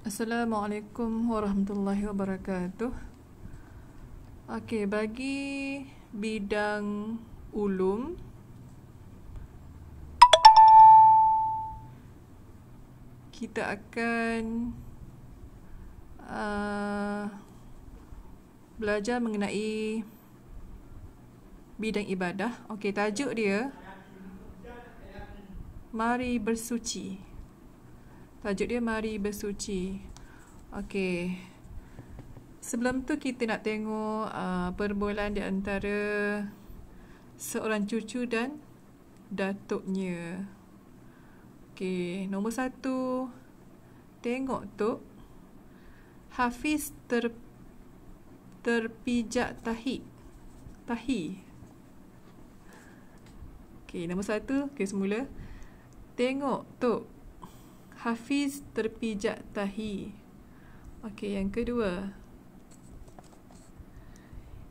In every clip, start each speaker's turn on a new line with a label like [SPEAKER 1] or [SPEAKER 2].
[SPEAKER 1] Assalamualaikum warahmatullahi wabarakatuh. Okey, bagi bidang ulum, kita akan belajar mengenai bidang ibadah. Okey, tajuk dia Mari Bersuci. Tajuk dia Mari Bersuci. Okey. Sebelum tu kita nak tengok perbualan di antara seorang cucu dan datuknya. Okey, nombor 1. Tengok Tok. Hafiz terpijak tahi. Okey, nombor 1. Okey, semula. Tengok Tok. Hafiz terpijak tahi. Okey, yang kedua.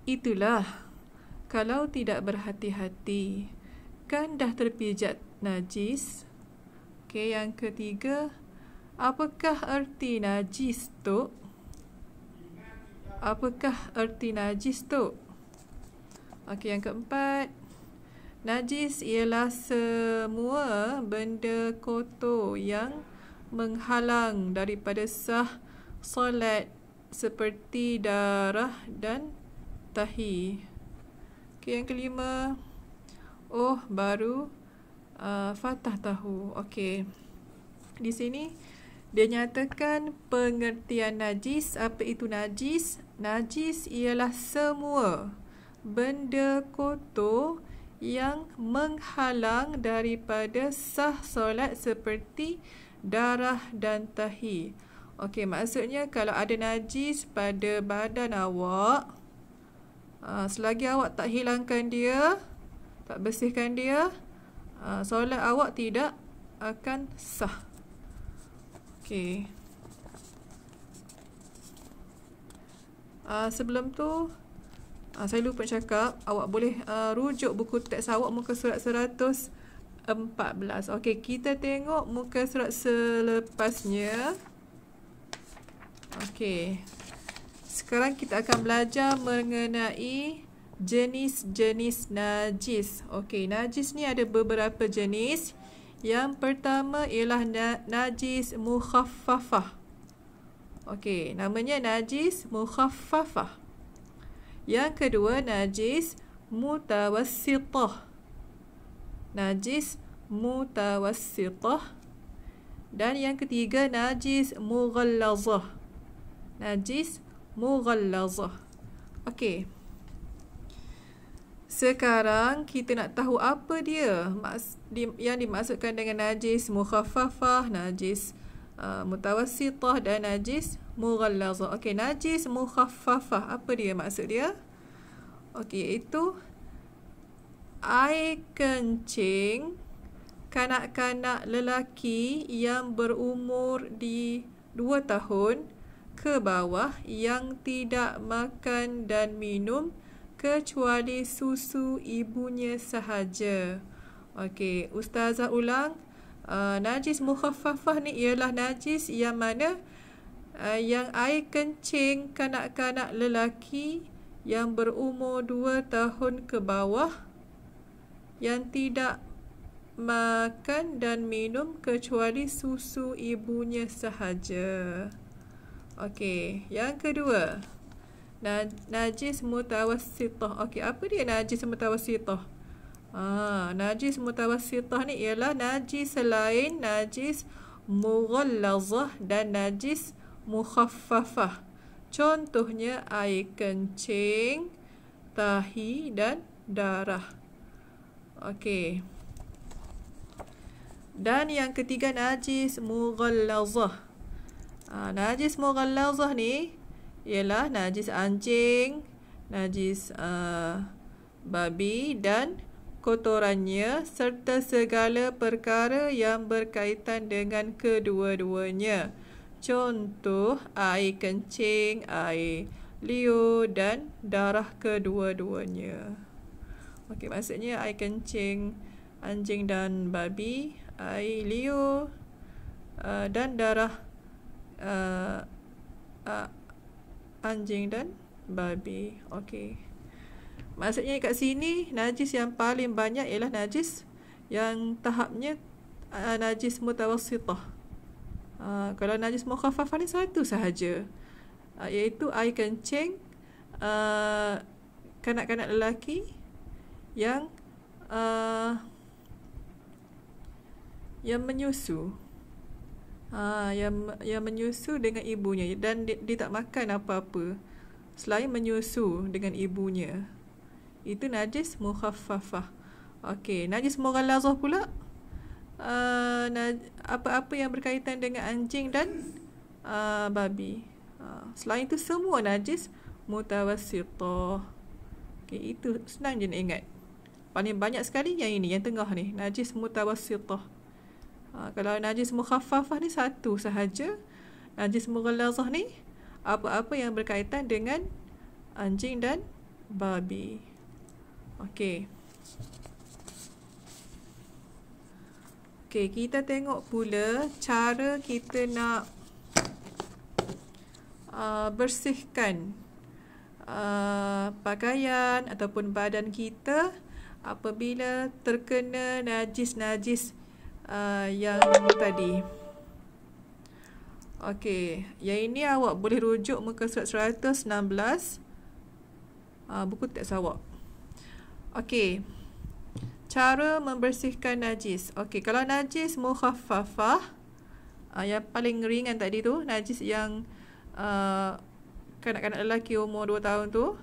[SPEAKER 1] Itulah, kalau tidak berhati-hati, kan dah terpijak najis. Okey, yang ketiga. Apakah erti najis, Tok? Apakah erti najis, Tok? Okey, yang keempat. Najis ialah semua benda kotor yang menghalang daripada sah solat seperti darah dan tahi. Okey, yang kelima. Oh, baru Fatah tahu. Okey. Di sini dia nyatakan pengertian najis. Apa itu najis? Najis ialah semua benda kotor yang menghalang daripada sah solat seperti darah dan tahi. Okey, maksudnya kalau ada najis pada badan awak, selagi awak tak hilangkan dia, tak bersihkan dia, solat awak tidak akan sah. Okey. Sebelum tu, saya lupa cakap, awak boleh rujuk buku teks awak muka surat 114. Okey, kita tengok muka surat selepasnya. Okey. Sekarang kita akan belajar mengenai jenis-jenis najis. Okey, najis ni ada beberapa jenis. Yang pertama ialah najis mukhaffafah. Okey, namanya najis mukhaffafah. Yang kedua, najis mutawassitah. Najis mutawassitah. Dan yang ketiga, najis mughallazah. Najis mughallazah. Okey. Sekarang kita nak tahu apa dia yang dimaksudkan dengan najis mukhaffafah, najis mutawassitah dan najis mughallazah. Okey, najis mukhaffafah, apa dia maksud dia? Okey, iaitu air kencing kanak-kanak lelaki yang berumur di 2 tahun ke bawah yang tidak makan dan minum kecuali susu ibunya sahaja. Okey, Ustazah ulang. Najis mukhaffafah ni ialah najis yang mana yang air kencing kanak-kanak lelaki yang berumur 2 tahun ke bawah yang tidak makan dan minum kecuali susu ibunya sahaja. Okey, yang kedua, najis mutawassitah. Okey, apa dia najis mutawassitah? Najis mutawassitah ni ialah najis selain najis mughallazah dan najis mukhaffafah. Contohnya air kencing, tahi dan darah. Okey. Dan yang ketiga, najis mughallazah. Najis mughallazah ni ialah najis anjing, najis babi dan kotorannya serta segala perkara yang berkaitan dengan kedua-duanya. Contoh air kencing, air liur dan darah kedua-duanya. Okey, maksudnya air kencing anjing dan babi, air liur dan darah uh, uh, anjing dan babi. Okey. Maksudnya kat sini najis yang paling banyak ialah najis yang tahapnya najis mutawassithah. Kalau najis mukhaffafah ni satu sahaja, iaitu air kencing kanak-kanak lelaki yang menyusu. Yang menyusu dengan ibunya dan dia tak makan apa-apa selain menyusu dengan ibunya. Itu najis mukhaffafah. Okey, najis mughallazah pula apa-apa yang berkaitan dengan anjing dan babi. Selain itu semua najis mutawassithah. Okey, itu senang je nak ingat. Paling banyak sekali yang ini, yang tengah ni, najis mutawassithah. Kalau najis mukhaffafah ni satu sahaja. Najis mughallazah ni apa-apa yang berkaitan dengan anjing dan babi. Okey. Okey, kita tengok pula cara kita nak bersihkan pakaian ataupun badan kita apabila terkena najis-najis yang tadi. Okey, yang ini awak boleh rujuk muka surat 116 buku teks awak. Okey, cara membersihkan najis. Okey, kalau najis mukhaffafah, yang paling ringan tadi tu, najis yang kanak-kanak lelaki umur 2 tahun tu,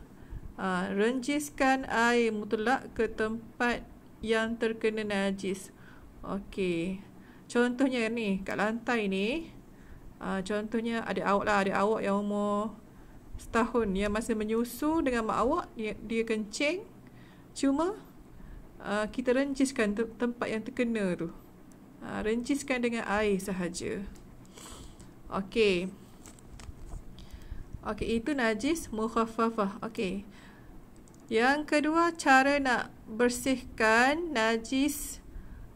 [SPEAKER 1] renjiskan air mutlak ke tempat yang terkena najis. Okey, contohnya ni kat lantai ni, contohnya adik awak yang umur setahun yang masih menyusu dengan mak awak, dia kencing, cuma kita renjiskan tempat yang terkena tu, renjiskan dengan air sahaja. Okey, itu najis mukhaffafah. Okey, yang kedua, cara nak bersihkan najis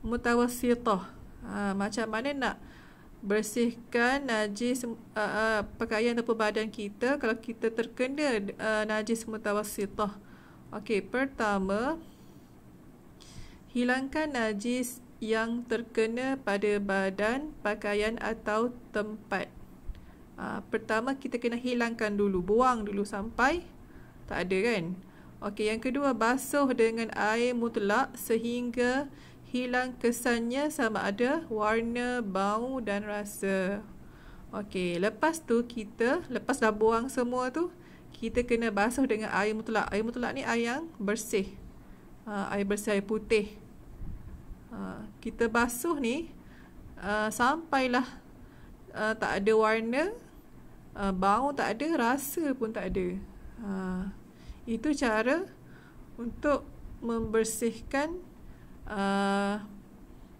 [SPEAKER 1] mutawassithah. Macam mana nak bersihkan najis pakaian ataupun badan kita kalau kita terkena najis mutawassithah. Okey, pertama, hilangkan najis yang terkena pada badan, pakaian atau tempat. Pertama, kita kena hilangkan dulu, buang dulu sampai tak ada kan. Okey, yang kedua, basuh dengan air mutlak sehingga hilang kesannya sama ada warna, bau dan rasa. Okey, lepas tu lepas dah buang semua tu, kita kena basuh dengan air mutlak. Air mutlak ni air yang bersih. Air bersih, air putih. Kita basuh ni sampailah tak ada warna, bau tak ada, rasa pun tak ada. Itu cara untuk membersihkan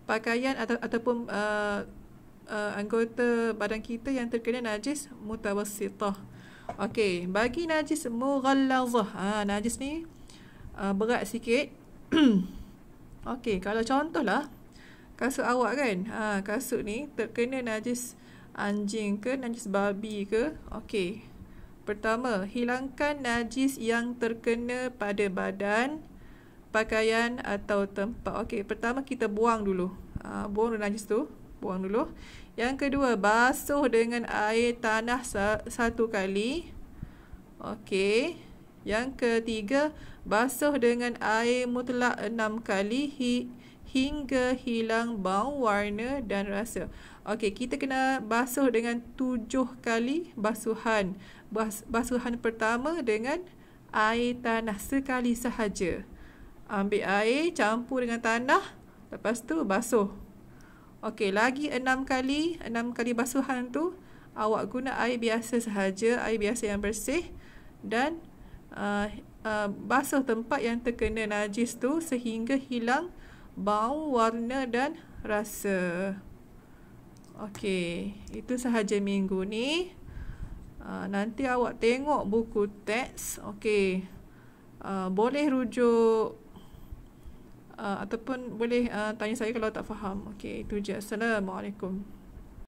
[SPEAKER 1] pakaian ataupun anggota badan kita yang terkena najis mutawassithah. Okey, bagi najis mughallazah, najis ni berat sikit. Okey, kalau contohlah kasut awak kan, kasut ni terkena najis anjing ke najis babi ke. Okey, pertama, hilangkan najis yang terkena pada badan, pakaian atau tempat. Okey, pertama kita buang dulu. Buang dulu najis tu, buang dulu. Yang kedua, basuh dengan air tanah satu kali. Okey. Yang ketiga, basuh dengan air mutlak 6 kali hingga hilang bau, warna dan rasa. Okey, kita kena basuh dengan 7 kali basuhan. Basuhan pertama dengan air tanah sekali sahaja. Ambil air, campur dengan tanah, lepas tu basuh. Okey, lagi 6 kali basuhan tu awak guna air biasa sahaja, air biasa yang bersih, dan basuh tempat yang terkena najis tu sehingga hilang bau, warna dan rasa. Okey, itu sahaja minggu ni. Nanti awak tengok buku teks. Okey, boleh rujuk ataupun boleh tanya saya kalau tak faham. Okey, itu je. Assalamualaikum.